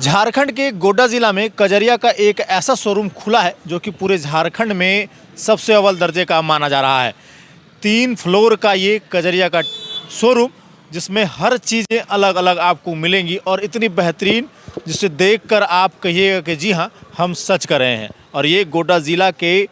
झारखंड के गोड्डा ज़िला में कजरिया का एक ऐसा शोरूम खुला है जो कि पूरे झारखंड में सबसे अव्वल दर्जे का माना जा रहा है। 3 फ्लोर का ये कजरिया का शोरूम जिसमें हर चीज़ें अलग अलग आपको मिलेंगी और इतनी बेहतरीन जिसे देखकर आप कहिएगा कि जी हाँ, हम सच कर रहे हैं। और ये गोड्डा ज़िला के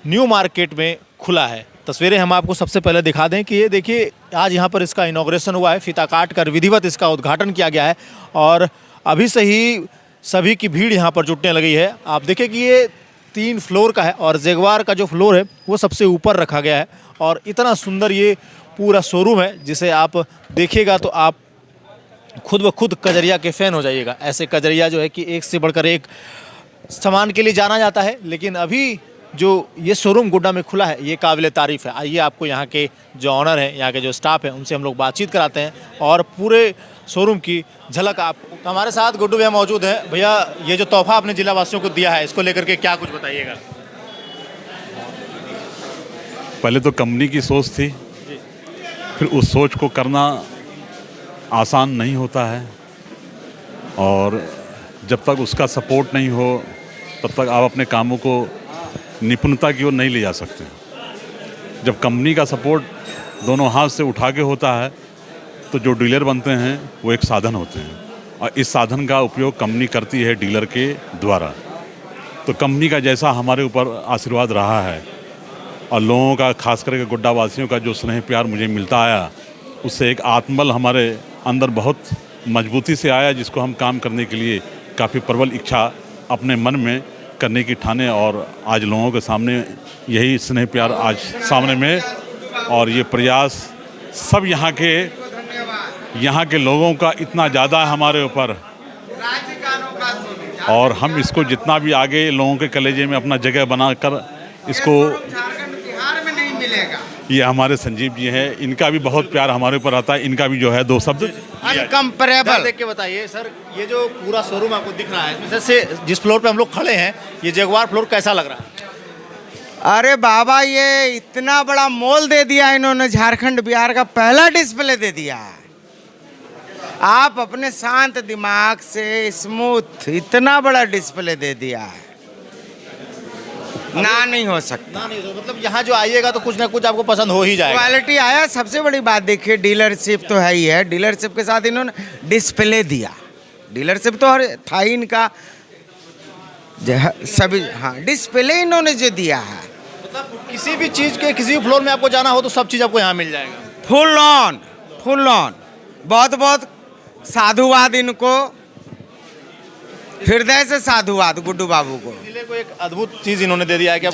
न्यू मार्केट में खुला है। तस्वीरें हम आपको सबसे पहले दिखा दें कि ये देखिए, आज यहाँ पर इसका इनॉग्रेशन हुआ है, फीता काट कर विधिवत इसका उद्घाटन किया गया है और अभी से ही सभी की भीड़ यहाँ पर जुटने लगी है। आप देखें कि ये 3 फ्लोर का है और जगवार का जो फ्लोर है वो सबसे ऊपर रखा गया है और इतना सुंदर ये पूरा शोरूम है जिसे आप देखिएगा तो आप खुद ब खुद कजरिया के फ़ैन हो जाइएगा। ऐसे कजरिया जो है कि एक से बढ़कर एक सामान के लिए जाना जाता है, लेकिन अभी जो ये शोरूम गोड्डा में खुला है ये काबिल तारीफ़ है। आइए आपको यहाँ के जो ऑनर हैं, यहाँ के जो स्टाफ हैं, उनसे हम लोग बातचीत कराते हैं और पूरे शोरूम की झलक आपको। तो हमारे साथ गुड्डू भैया मौजूद हैं। भैया, ये जो तोहफा आपने जिला वासियों को दिया है, इसको लेकर के क्या कुछ बताइएगा? पहले तो कंपनी की सोच थी, फिर उस सोच को करना आसान नहीं होता है और जब तक उसका सपोर्ट नहीं हो तब तक आप अपने कामों को निपुणता की ओर नहीं ले जा सकते। जब कंपनी का सपोर्ट दोनों हाथ से उठा के होता है तो जो डीलर बनते हैं वो एक साधन होते हैं और इस साधन का उपयोग कंपनी करती है डीलर के द्वारा। तो कंपनी का जैसा हमारे ऊपर आशीर्वाद रहा है और लोगों का, खास करके गोड्डा वासियों का जो स्नेह प्यार मुझे मिलता आया, उससे एक आत्मबल हमारे अंदर बहुत मजबूती से आया, जिसको हम काम करने के लिए काफ़ी प्रबल इच्छा अपने मन में करने की ठाने और आज लोगों के सामने यही स्नेह प्यार आज सामने में और ये प्रयास सब यहाँ के लोगों का इतना ज़्यादा है हमारे ऊपर और हम इसको जितना भी आगे लोगों के कलेजे में अपना जगह बनाकर इसको, ये हमारे संजीव जी हैं, इनका भी बहुत प्यार हमारे ऊपर आता है। इनका भी जो है 2 शब्द अनकम्परेबल देख के बताइए सर, ये जो पूरा शोरूम आपको दिख रहा है, जैसे जिस फ्लोर पे हम लोग खड़े हैं, ये जगवार फ्लोर कैसा लग रहा है? अरे बाबा, ये इतना बड़ा मॉल दे दिया इन्होंने, झारखंड बिहार का पहला डिस्प्ले दे दिया है। आप अपने शांत दिमाग से स्मूथ इतना बड़ा डिस्प्ले दे दिया है, ना नहीं हो सकता। मतलब यहाँ जो आइएगा तो कुछ ना कुछ आपको पसंद हो ही जाएगा। क्वालिटी आया, सबसे बड़ी बात देखिए, डीलरशिप तो है ही है। डीलरशिप के साथ इन्होंने डिस्प्ले दिया। डीलरशिप तो हर था ही इनका, सभी, हाँ, डिस्प्ले इन्होंने जो दिया है। मतलब किसी भी चीज़ के किसी भी फ्लोर में आपको जाना हो तो सब चीज़ आपको यहाँ मिल जाएगा। Full on. बहुत बहुत साधुवाद इनको, हृदय से साधुवाद गुड्डू बाबू को। जिले को एक अद्भुत चीज़ इन्होंने दे दिया है कि अब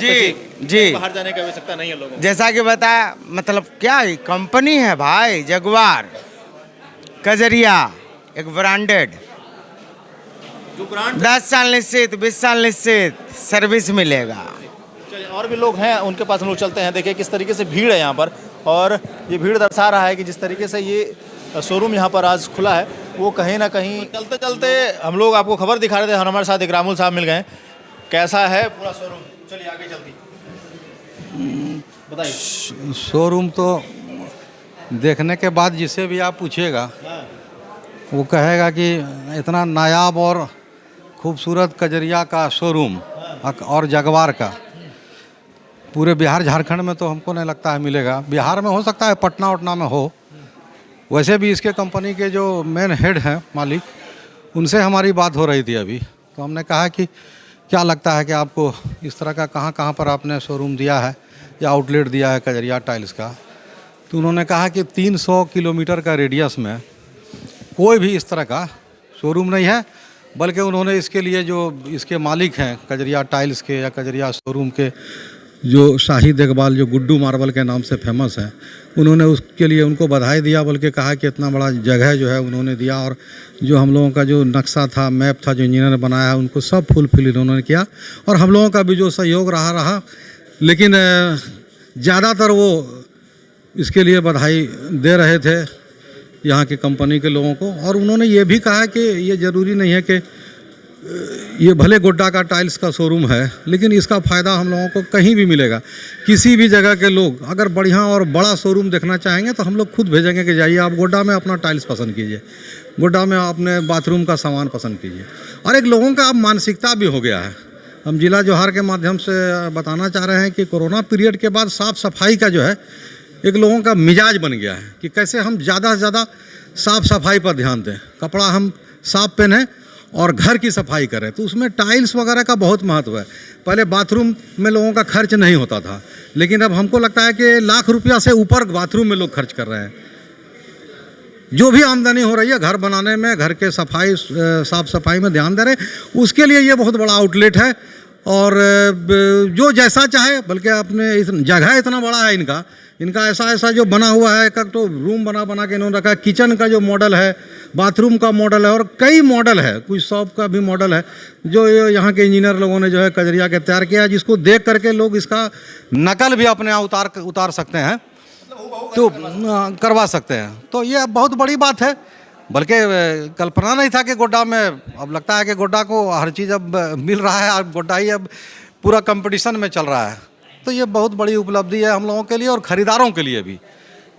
जी बाहर जाने की आवश्यकता नहीं है लोगों को। जैसा कि बताया, मतलब क्या ही कंपनी है भाई, जगवार कजरिया, एक ब्रांडेड, जो ब्रांड 10 साल निश्चित, 20 साल निश्चित सर्विस मिलेगा। और भी लोग हैं, उनके पास हम लोग चलते हैं। देखिए किस तरीके से भीड़ है यहाँ पर और ये भीड़ दर्शा रहा है कि जिस तरीके से ये शोरूम यहाँ पर आज खुला है वो कहीं ना कहीं चलते चलते हम लोग आपको खबर दिखा रहे थे। हमारे साथ एक रामुल साहब मिल गए। कैसा है पूरा शोरूम? चलिए आगे चलती बताइए। शोरूम तो देखने के बाद जिसे भी आप पूछेगा वो कहेगा कि इतना नायाब और खूबसूरत कजरिया का शोरूम और जगवार का पूरे बिहार झारखंड में तो हमको नहीं लगता है मिलेगा। बिहार में हो सकता है, पटना वटना में हो। वैसे भी इसके कंपनी के जो मेन हेड हैं, मालिक, उनसे हमारी बात हो रही थी अभी, तो हमने कहा कि क्या लगता है कि आपको इस तरह का कहाँ पर आपने शोरूम दिया है या आउटलेट दिया है कजरिया टाइल्स का? तो उन्होंने कहा कि 300 किलोमीटर का रेडियस में कोई भी इस तरह का शोरूम नहीं है, बल्कि उन्होंने इसके लिए जो इसके मालिक हैं कजरिया टाइल्स के या कजरिया शोरूम के, जो शाहिद इकबाल जो गुड्डू मार्बल के नाम से फेमस है, उन्होंने उसके लिए उनको बधाई दिया, बल्कि कहा कि इतना बड़ा जगह जो है उन्होंने दिया और जो हम लोगों का जो नक्शा था, मैप था, जो इंजीनियर ने बनाया, उनको सब फुलफिल इन्होंने किया और हम लोगों का भी जो सहयोग रहा। लेकिन ज़्यादातर वो इसके लिए बधाई दे रहे थे यहाँ की कंपनी के लोगों को और उन्होंने ये भी कहा कि ये ज़रूरी नहीं है कि ये भले गोड्डा का टाइल्स का शोरूम है, लेकिन इसका फ़ायदा हम लोगों को कहीं भी मिलेगा। किसी भी जगह के लोग अगर बढ़िया और बड़ा शोरूम देखना चाहेंगे तो हम लोग खुद भेजेंगे कि जाइए आप गोड्डा में अपना टाइल्स पसंद कीजिए। गोड्डा में अपने बाथरूम का सामान पसंद कीजिए। और एक लोगों का अब मानसिकता भी हो गया है। हम जिला जोहार के माध्यम से बताना चाह रहे हैं कि कोरोना पीरियड के बाद साफ़ सफाई का जो है एक लोगों का मिजाज बन गया है कि कैसे हम ज़्यादा से ज़्यादा साफ़ सफाई पर ध्यान दें, कपड़ा हम साफ पहनें और घर की सफाई करें। तो उसमें टाइल्स वगैरह का बहुत महत्व है। पहले बाथरूम में लोगों का खर्च नहीं होता था, लेकिन अब हमको लगता है कि लाख रुपया से ऊपर बाथरूम में लोग खर्च कर रहे हैं। जो भी आमदनी हो रही है घर बनाने में, घर के सफाई साफ़ सफाई में ध्यान दे रहे, उसके लिए ये बहुत बड़ा आउटलेट है। और जो जैसा चाहे, बल्कि अपने जगह इतना बड़ा है इनका ऐसा जो बना हुआ है, एक तो रूम बना के इन्होंने रखा है। किचन का जो मॉडल है, बाथरूम का मॉडल है और कई मॉडल है, कुछ शॉप का भी मॉडल है जो यहाँ के इंजीनियर लोगों ने जो है कजरिया के तैयार किया है, जिसको देख करके लोग इसका नकल भी अपने यहाँ उतार सकते हैं, तो करवा सकते हैं। तो ये बहुत बड़ी बात है। बल्कि कल्पना नहीं था कि गोड्डा में, अब लगता है कि गोड्डा को हर चीज़ अब मिल रहा है। अब गोड्डा ही अब पूरा कंपटीशन में चल रहा है। तो ये बहुत बड़ी उपलब्धि है हम लोगों के लिए और ख़रीदारों के लिए भी।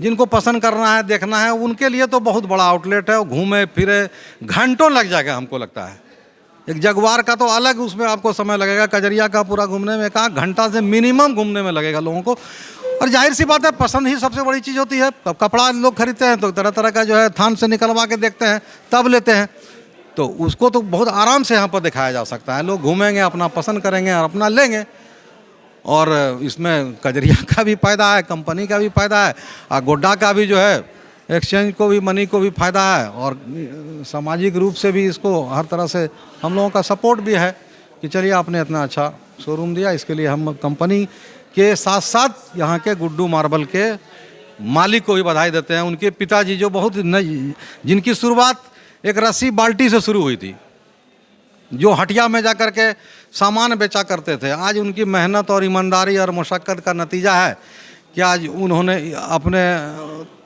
जिनको पसंद करना है, देखना है, उनके लिए तो बहुत बड़ा आउटलेट है। घूमे फिरे घंटों लग जाएगा हमको लगता है। एक जगवार का तो अलग, उसमें आपको समय लगेगा। कजरिया का पूरा घूमने में 1 घंटा से मिनिमम घूमने में लगेगा लोगों को। और जाहिर सी बात है, पसंद ही सबसे बड़ी चीज़ होती है। कपड़ा लोग खरीदते हैं तो तरह तरह का जो है थान से निकलवा के देखते हैं, तब लेते हैं। तो उसको तो बहुत आराम से यहाँ पर दिखाया जा सकता है। लोग घूमेंगे, अपना पसंद करेंगे और अपना लेंगे। और इसमें कजरिया का भी फ़ायदा है, कंपनी का भी फ़ायदा है, और गोड्डा का भी जो है एक्सचेंज को भी, मनी को भी फ़ायदा है। और सामाजिक रूप से भी इसको हर तरह से हम लोगों का सपोर्ट भी है कि चलिए आपने इतना अच्छा शोरूम दिया। इसके लिए हम कंपनी के साथ साथ यहाँ के गुड्डू मार्बल के मालिक को भी बधाई देते हैं। उनके पिताजी जो जिनकी शुरुआत एक रस्सी बाल्टी से शुरू हुई थी, जो हटिया में जा कर के सामान बेचा करते थे, आज उनकी मेहनत और ईमानदारी और मशक्क़त का नतीजा है कि आज उन्होंने अपने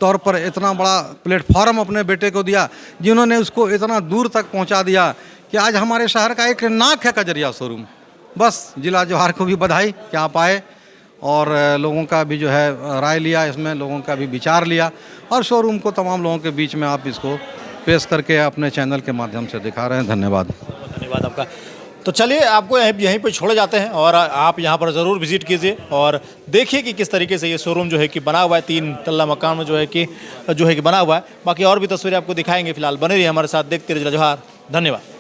तौर पर इतना बड़ा प्लेटफॉर्म अपने बेटे को दिया, जिन्होंने उसको इतना दूर तक पहुंचा दिया कि आज हमारे शहर का एक नाक है कजरिया शोरूम। बस जिला जोहार को भी बधाई कि आप आए और लोगों का भी जो है राय लिया, इसमें लोगों का भी विचार लिया और शोरूम को तमाम लोगों के बीच में आप इसको पेश करके अपने चैनल के माध्यम से दिखा रहे हैं। धन्यवाद। धन्यवाद आपका। तो चलिए आपको यहीं पे छोड़े जाते हैं और आप यहाँ पर ज़रूर विज़िट कीजिए और देखिए कि किस तरीके से ये शोरूम जो है कि बना हुआ है। 3 तल्ला मकान में जो है कि बना हुआ है। बाकी और भी तस्वीरें आपको दिखाएंगे। फिलहाल बने रहिए हमारे साथ, देखते रहिए जिला जोहार। धन्यवाद।